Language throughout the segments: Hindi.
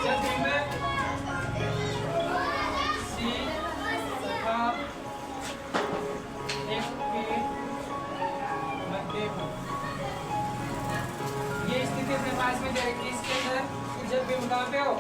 जब बिंब सी का एफ के मध्य हो, ये स्थिति अपने पास में दे रखी है इसके अंदर कि जब बिंब कहाँ पे हो,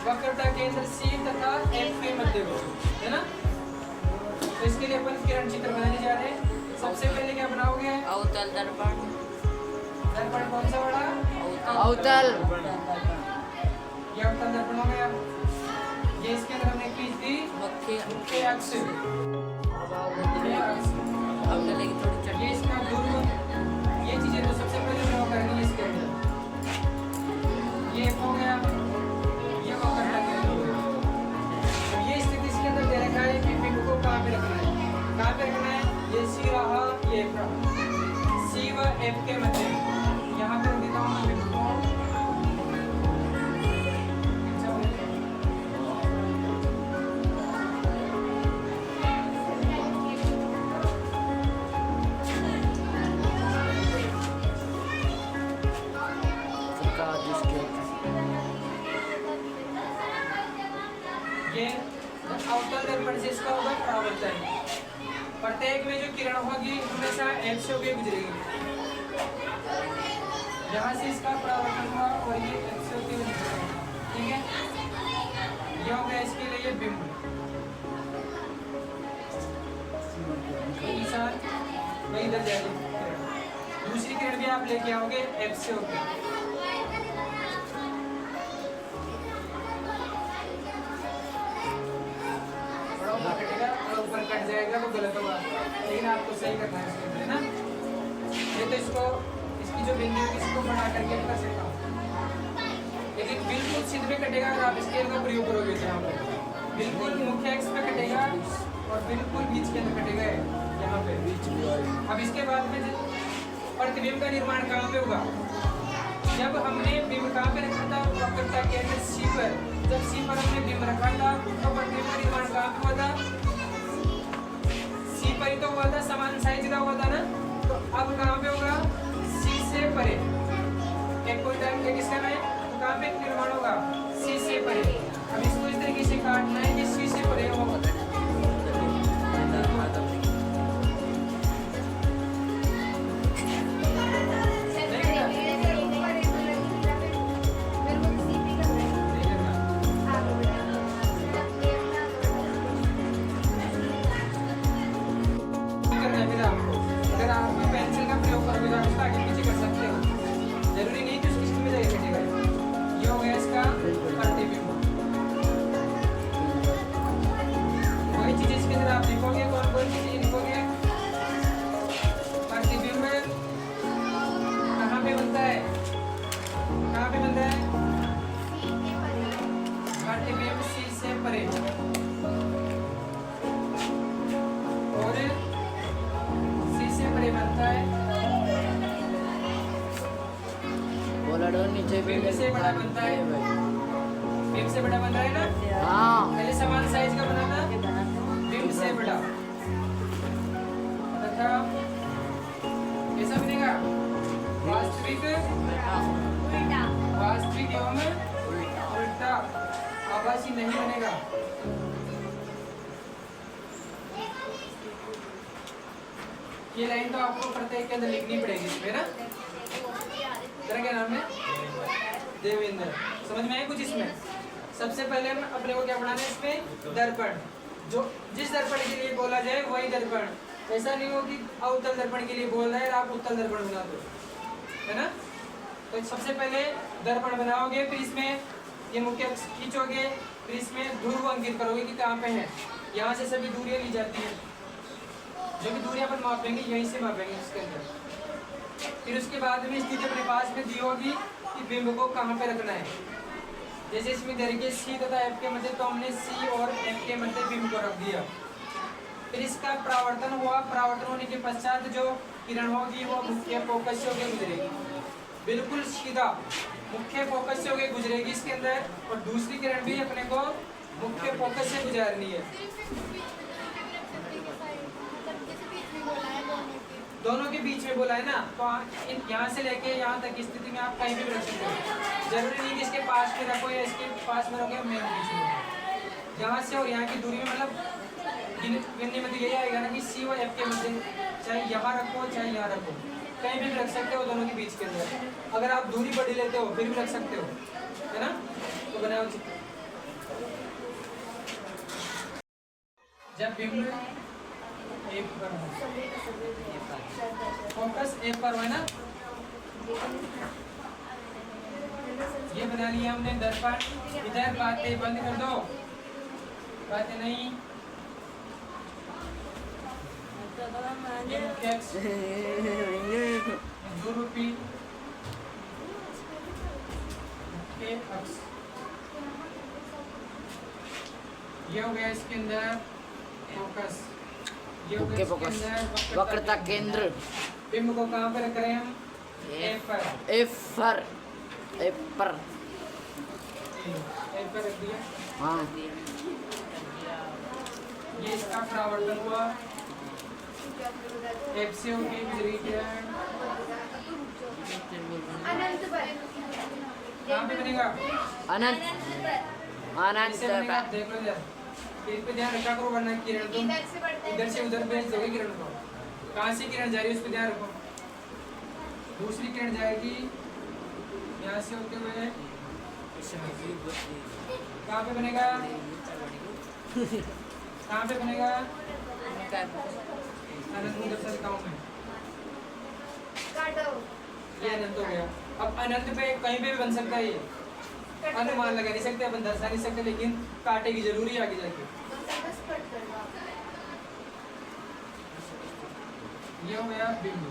वक्रता केंद्र सी तथा एफ के मध्य हो, है ना। तो इसके लिए अपन किरण चित्र बनाने जा रहे हैं। सबसे पहले क्या बनाओगे? अवतल दर्पण। दर्पण कौन सा बड़ा? अवतल। ये अवतल दर्पण हो गया। ये इसके अंदर हमने खींच दी मुख्य अक्ष। अवतल की थोड़ी चढ़ी। ये इसका ध्रुव, ये चीजें तो सबसे पहले ड्रॉ करनी है इसके अंदर। ये हो गया, ये वक्रता केंद्र हो गया। अब ये स्थिति इसके अंदर दे रखा है कि बिंब को कहाँ पे रखना है, कहाँ पे रखना है? ये सी रहा, ये एफ रहा, सी व एफ के मध्य। यहाँ पे रख देता हूँ मैं बिंब को। ये अवतल दर्पण से इसका होगा परावर्तन। प्रत्येक में जो किरण होगी हमेशा एफ से होकर गुजरेगी। यहाँ से इसका परावर्तन हुआ और ये एफ से होकर गुजरेगा, ठीक है। ये हो गया इसके लिए बिंब। वही इधर जाएगी किरण। दूसरी किरण भी आप लेके आओगे एफ से होकर। कटेगा और ऊपर कट जाएगा तो गलत होगा, लेकिन आपको सही करना है इसके अंदर, है ना। ये तो इसको, इसकी जो बिंदु है इसको बढ़ा करके कर सकता हूँ, लेकिन बिल्कुल सीधे पे कटेगा अगर आप स्केल का प्रयोग करोगे तो यहाँ पर बिल्कुल मुख्य अक्ष पे कटेगा और बिल्कुल बीच के अंदर कटेगा यहाँ पे बीच। अब इसके बाद में प्रतिबिंब का निर्माण कहाँ पे होगा? जब हमने बिंब कहाँ पे रखा था? वक्रता केंद्र सी पर। जब सी पर हमने बिंब रखा था तो प्रतिबिंब का निर्माण कहाँ पे हुआ था? सी पर ही तो हुआ था, समान साइज का हुआ था ना। तो अब कहाँ पे होगा? सी से परे। एक कोई टाइम एक इसका है तो कहाँ पे निर्माण होगा? सी से परे। अब इसको इस तरीके से काटना है कि सी से परे हो। बिंब से बड़ा बनता है, बिंब से बड़ा बन रहा है ना। हाँ, पहले समान साइज का बना था, बिंब से बड़ा तथा कैसा बनेगा? वास्तविक एवं उल्टा आभासी नहीं बनेगा। ये लाइन तो आपको प्रत्येक के अंदर लिखनी पड़ेगी इसमें ना। तेरा क्या नाम है? देवेंद्र। समझ में आया कुछ इसमें? सबसे पहले हम अपने को क्या बनाना है इसमें? दर्पण। जो जिस दर्पण के लिए बोला जाए वही दर्पण। ऐसा नहीं हो कि अवतल दर्पण के लिए बोल रहे हैं और आप उत्तल दर्पण बना दो, है ना। तो सबसे पहले दर्पण बनाओगे, फिर इसमें ये मुख्य अक्ष खींचोगे, फिर इसमें ध्रुव अंकित करोगे कि कहाँ पे है। यहाँ से सभी दूरियां ली जाती है, जो भी दूरियां अपन मापेंगे यहीं से मापेंगे इसके अंदर। फिर उसके बाद में स्थिति अपने पास में दी होगी कि बिंब को कहाँ पे रखना है। जैसे इसमें तरीके सी तथा एफ के मध्य, तो हमने सी और एफ के मध्य बिंब को रख दिया। फिर इसका परावर्तन हुआ, परावर्तन होने के पश्चात जो किरण होगी वो मुख्य फोकस से होकर गुजरेगी, बिल्कुल सीधा मुख्य फोकस से होकर गुजरेगी इसके अंदर। और दूसरी किरण भी अपने को मुख्य फोकस से गुजारनी है। दोनों के बीच में बोला है ना, तो यहाँ से लेके यहाँ तक की स्थिति में आप कहीं भी रख सकते हो। जरूरी नहीं कि इसके पास में रखो या इसके पास में रखो या मेन बीच में। यहाँ से और यहाँ की दूरी में मतलब गिनने में तो यही आएगा ना कि सी और एफ के मध्य, चाहे यहाँ रखो चाहे यहाँ रखो, कहीं भी रख सकते हो दोनों के बीच के अंदर। अगर आप दूरी बड़ी लेते हो फिर भी रख सकते हो, है ना। तो बनाओ जब बिंब ए पर हो, फोकस ए पर हो, है ना। ये बना लिया हमने दर्पण। इधर बातें बंद कर दो, बातें नहीं। ध्रुवी के अक्ष, ये हो गया इसके अंदर फोकस, ये हो गया इसके अंदर वक्रता केंद्र। बिंब को कहाँ पर रख रहे हैं हम? एफ पर। एफ पर, एफ पर, एफ पर रख दिया। हाँ। ये इसका परावर्तन हुआ, एफ से होगी बिजली किरण। कहाँ पे बनेगा? अनंत, अनंत इससे बनेगा, देख लो जरा। इस पे ध्यान रखा करो, वरना किरण तुम इधर से उधर भेज दोगे किरण को। कहाँ से किरण जा रही है उस पे ध्यान रखो। दूसरी किरण जाएगी यहाँ से होते हुए, कहाँ पे बनेगा? कहाँ पे बनेगा? अनंत में। ये अनंत हो गया। अब अनंत पे कहीं पे भी बन सकता है, ये अनुमान लगा नहीं सकते, अपन दर्शा नहीं सकते, लेकिन काटे की जरूरी आगे जाके। ये हो गया बिंब।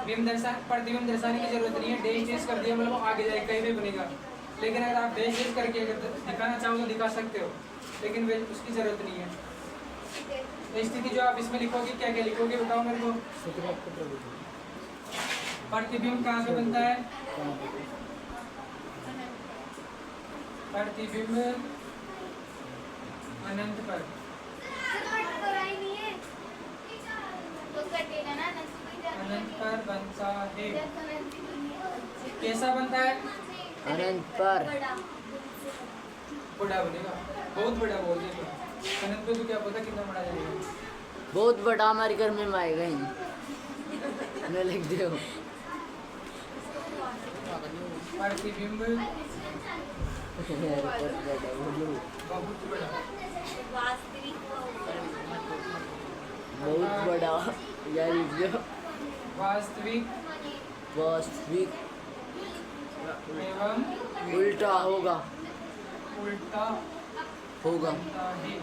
बिंब प्रतिबिंब दर्शाने की जरूरत नहीं है, डैश डैश कर दिया मतलब आगे जाए कहीं भी बनेगा। लेकिन अगर आप डैश डैश करके अगर दिखाना चाहो तो दिखा सकते हो, लेकिन उसकी जरूरत नहीं है। तो स्थिति जो आप इसमें लिखोगे, क्या क्या लिखोगे बताओ मेरे को। प्रतिबिंब कहाँ पे बनता है? प्रतिबिंब अनंत पर। अनंत पर बनता है। कैसा बनता है? अनंत पर बड़ा बनेगा, बहुत बड़ा बोल दिया। अनंत पे तो क्या पता कितना बड़ा जाएगा। बहुत बड़ा हमारे घर में आएगा ही मैं लिख दे। प्रतिबिंब बहुत बड़ा, बहुत बड़ा यार, वास्तविक वास्तविक एवं उल्टा होगा, उल्टा होगा। बनता है।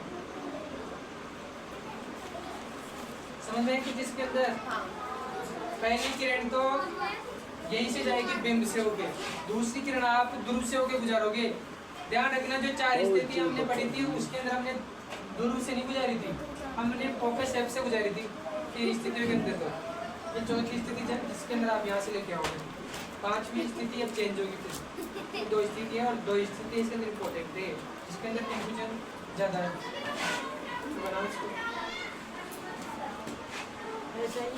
समझ में कि जिसके अंदर पहली किरण तो यहीं से जाएगी बिंब से होके, दूसरी किरण आप ध्रुव से होके गुजारोगे। ध्यान रखना, जो चार स्थिति हमने पढ़ी थी उसके अंदर हमने ध्रुव से नहीं गुजारी थी, हमने फोकस एफ से गुजारी थी। तीन स्थितियों के अंदर तो ये चौथी स्थिति जिसके अंदर आप यहाँ से लेके आओगे। पांचवी स्थिति अब चेंज होगी, फिर दो स्थिति है और दो स्थिति इसके अंदर इम्पोर्टेंट है, जिसके अंदर कंफ्यूजन ज़्यादा है। तो बनाओ इसको।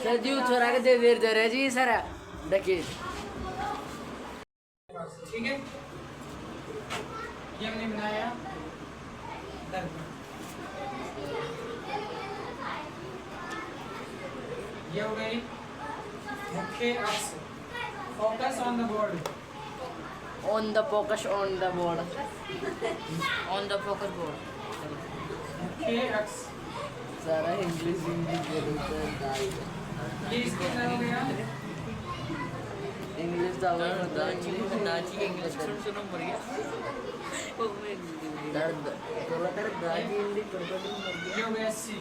सर जी छोरा के दे रहे जी सर देखिए, ठीक है। ये हमने बनाया दर्पण। ये हो गई मुख्य अक्ष, focus on the board. On the focus on the board, on the focus board. मुख्य अक्ष सारा इंग्लिश बोलता है, ये इसके अंदर हो गया। इंग्लिश दाची इंग्लिश सुनो मरिया दर्द थोड़ा दर्द दाची इंग्लिश ये हो गया सी।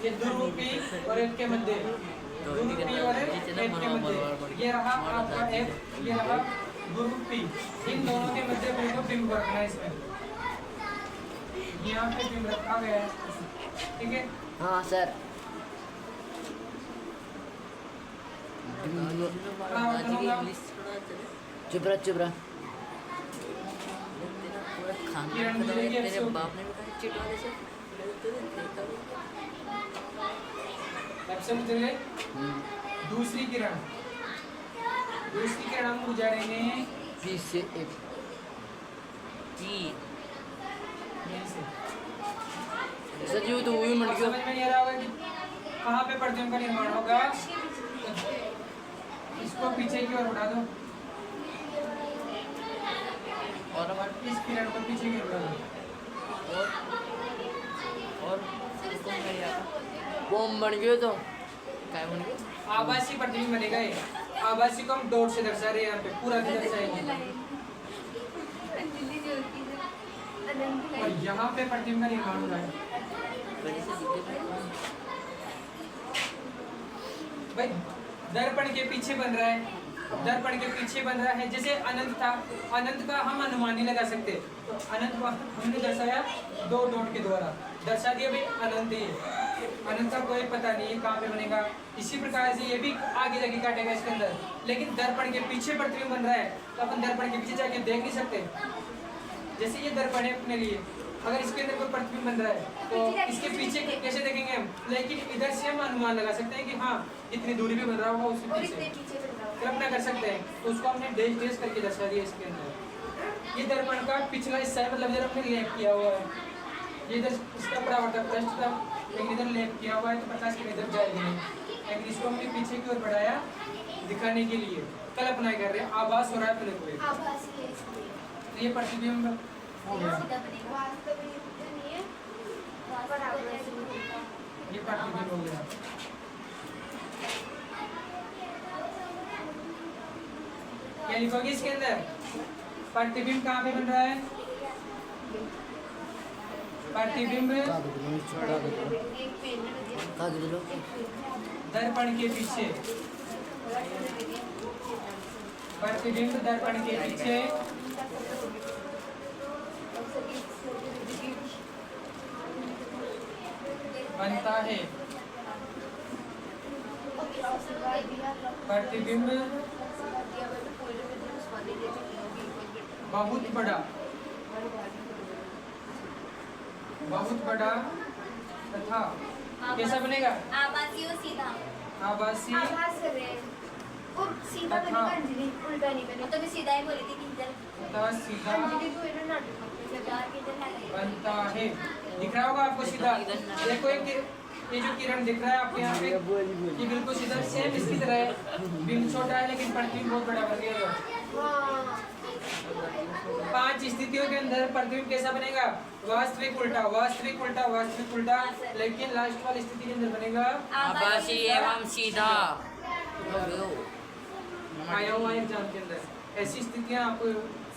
ये ध्रुव पी और एफ के मध्य, ध्रुव पी और एफ के मध्य। ये रहा आपका एफ, ये रहा ध्रुव पी। इन दोनों के मध्य बिंदु को बिंब रखना है इसमें। यहाँ पे बिंब रखा गया है, ठीक है। हाँ सर। चुप रहा चुप रहा। तेरे बाप ने बताया चिट वाले से लेफ्ट से उतर गए। दूसरी किरण हम गुजारेंगे बी से ए जी यहीं से। सर जी तो वही मिल समझ गया। में नहीं आ रहा होगा कि कहाँ पे प्रतिबिंब का निर्माण होगा। इसको पीछे की ओर उठा दो और इस किरण को पीछे की ओर उठा दो। और कौन करेगा बॉम्ब बन गया तो क्या बन गया आभासी प्रतिबिंब बनेगा ये। आभासी को हम डॉट से दर्शा रहे हैं, यहाँ पे पूरा भी दर्शाएंगे। और यहाँ पे प्रतिबिंब का निर्माण हो रहा है। बड़े से दिखते भाई दर्पण के पीछे बन रहा है, दर्पण के पीछे बन रहा है। जैसे अनंत था, अनंत का हम अनुमान नहीं लगा सकते, तो अनंत को हमने दर्शाया दो डॉट के द्वारा दर्शा दिया भाई अनंत है। अनंत का कोई पता नहीं है कहाँ पे बनेगा। इसी प्रकार से ये भी आगे जाके काटेगा इसके अंदर, लेकिन दर्पण के पीछे प्रतिबिंब बन रहा है तो अपन दर्पण के पीछे जाके देख नहीं सकते। जैसे ये दर्पण है अपने लिए, अगर इसके अंदर कोई प्रतिबिंब बन रहा है तो इसके पीछे कैसे देखेंगे हम, लेकिन इधर से हम अनुमान लगा सकते हैं कि हाँ इतनी दूरी पे बन रहा होगा उसके पीछे, कल्पना कर सकते हैं। तो उसको हमने डेश डेश करके दर्शा दिया इसके अंदर। ये दर्पण का पिछला हिस्सा है, मतलब इधर हमने लेप किया हुआ है। ये इधर इसका परावर्तक पृष्ठ था, लेकिन इधर लेप किया हुआ है तो प्रकाश की इधर जाएगी नहीं, लेकिन इसको हमने पीछे की ओर बढ़ाया दिखाने के लिए, कल्पना कर रहे हैं, आभास हो रहा है अपने को। तो ये प्रतिबिंब हो गया, ये प्रतिबिंब हो गया। क्या लिखोगे इसके अंदर? प्रतिबिंब कहाँ पे बन रहा है? प्रतिबिंब दर्पण के पीछे, प्रतिबिंब दर्पण के पीछे बनता है। प्रतिबिंब बहुत बड़ा तथा कैसा बनेगा? आभासी और सीधा। आभासी सीधा तथा उल्टा नहीं बने। तो मैं सीधा ही बोली थी कि इधर तथा सीधा बनता है। दिख रहा होगा आपको सीधा? देखो ये जो किरण दिख रहा है आपके यहाँ पे, ये बिल्कुल सीधा सेम इसकी तरह है। बिंब छोटा है लेकिन प्रतिबिंब बहुत बड़ा बन गया है। 5 स्थितियों के अंदर प्रतिबिंब कैसा बनेगा? वास्तविक उल्टा, वास्तविक उल्टा, वास्तविक उल्टा, लेकिन लास्ट वाली स्थिति के अंदर बनेगा आभासी एवं सीधा। आया हुआ एग्जाम के अंदर ऐसी स्थितियां आपको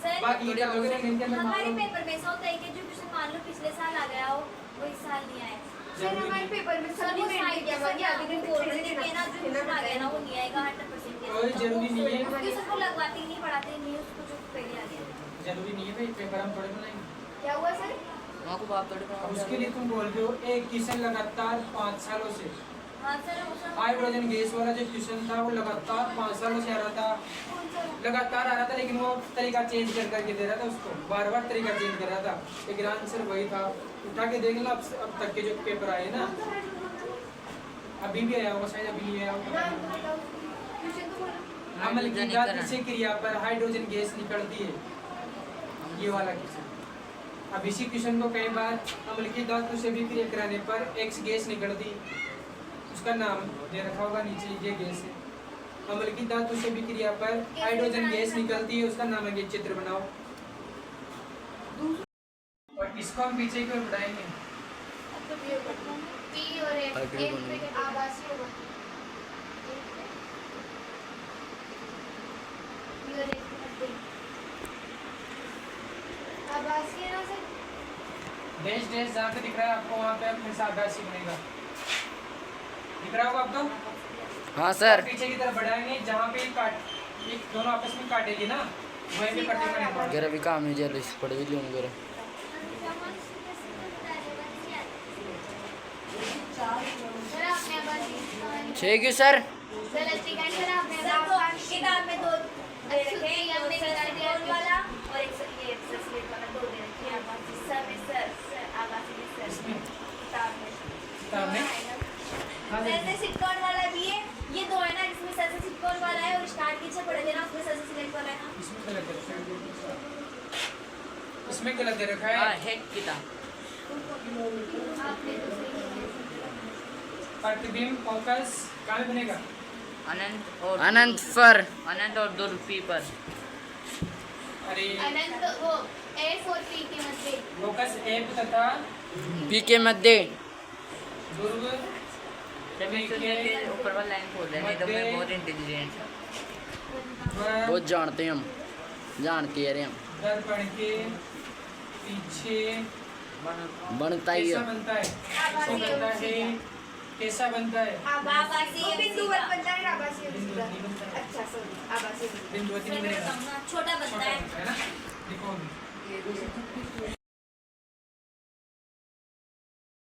सर, बाकी के अंदर हमारे मालूम। पेपर में ऐसा होता है कि जो क्वेश्चन मान लो पिछले साल आ गया हो वो इस साल नहीं आया। सर, हमारे पेपर में सर वो साइड के बाद आगे दिन बोल रहे थे ना जो क्वेश्चन आ गया ना वो नहीं आएगा 100%। कोई जरूरी नहीं है, क्वेश्चन को लगवाते ही नहीं पढ़ाते नहीं उसको जो पहले आ गया। जरूरी नहीं है भाई पेपर हम थोड़े बनाएंगे। क्या हुआ सर? आपको बात थोड़ी अब उसके लिए तुम बोल रहे हो एक क्वेश्चन लगातार 5 सालों से, हाँ सर वो सब हाइड्रोजन गैस वाला जो क्वेश्चन था वो लगातार 5 सालों से आ रहा था, लगातार आ रहा था, लेकिन वो तरीका चेंज कर करके दे रहा था उसको, बार बार तरीका चेंज कर रहा था, लेकिन आंसर वही था। उठा के देख लो अब तक के जो पेपर आए ना, अभी भी आया होगा शायद, अभी नहीं आया होगा। अम्ल की धातु से क्रिया पर हाइड्रोजन गैस निकलती है, ये वाला क्वेश्चन। अब इसी क्वेश्चन को कई बार अम्ल की धातु से भी क्रिया कराने पर एक्स गैस निकलती, उसका नाम दे रखा होगा नीचे, ये गैस है। अम्ल की धातु से भी क्रिया पर हाइड्रोजन गैस निकलती है, उसका नाम है, ये चित्र बनाओ। और इसको हम पीछे की ओर बढ़ाएंगे। पी और एक आभासी होगा। आभासी है ना सर? डैश डैश जहाँ पे दिख रहा है आपको वहाँ पे अपने साथ आभासी बनेगा, दिख रहा होगा आपको? हाँ सर। पीछे की तरफ बढ़ाएंगे, जहाँ पे ये दोनों आपस में काटेगी ना, वहीं पे प्रतिबिंब निर्माण। अगर अभी काम नहीं चल रही पढ़ भी लूँगा। सर आपने आभासी ठीक है सर। सर सेकंड सर आपने किताब में 2 दे रखे हैं, या हमने सर वाला और एक ये सर वाला 2 दे रखे हैं। आभासी सर में सर आभासी में सर इसमें किताब किताब में। हाँ जैसे सिटकॉन वाला भी है, ये दो है ना, जिसमें सर से सिटकॉन वाला है और स्टार्ट के पढ़ लेना, उसमें सर से सिलेक्ट वाला है ना। इसमें गलत दे रखा है, इसमें गलत दे रखा हाँ है। हेड किताब आपने तो सही प्रतिबिंब फोकस कहाँ में बनेगा? अनंत और 2 रुपये पर। अरे अनंत वो ए फॉर पी के मध्य फोकस एप तथा पी के मध्य ध्रुव ऊपर वाला लाइन खोल रहे नहीं तो मैं बहुत इंटेलिजेंट हूँ। बहुत जानते हैं हम, जान के रहे हम। दर्पण के पीछे बनता ही कैसा है। बनता है? कैसे बनता है? कैसा बनता है? आभासी बिंदु बनता है, आभासी बिंदु नहीं बनता है। अच्छा सॉरी आभासी बिंदु नहीं बनेगा, छोटा बनता है। है ना? देखो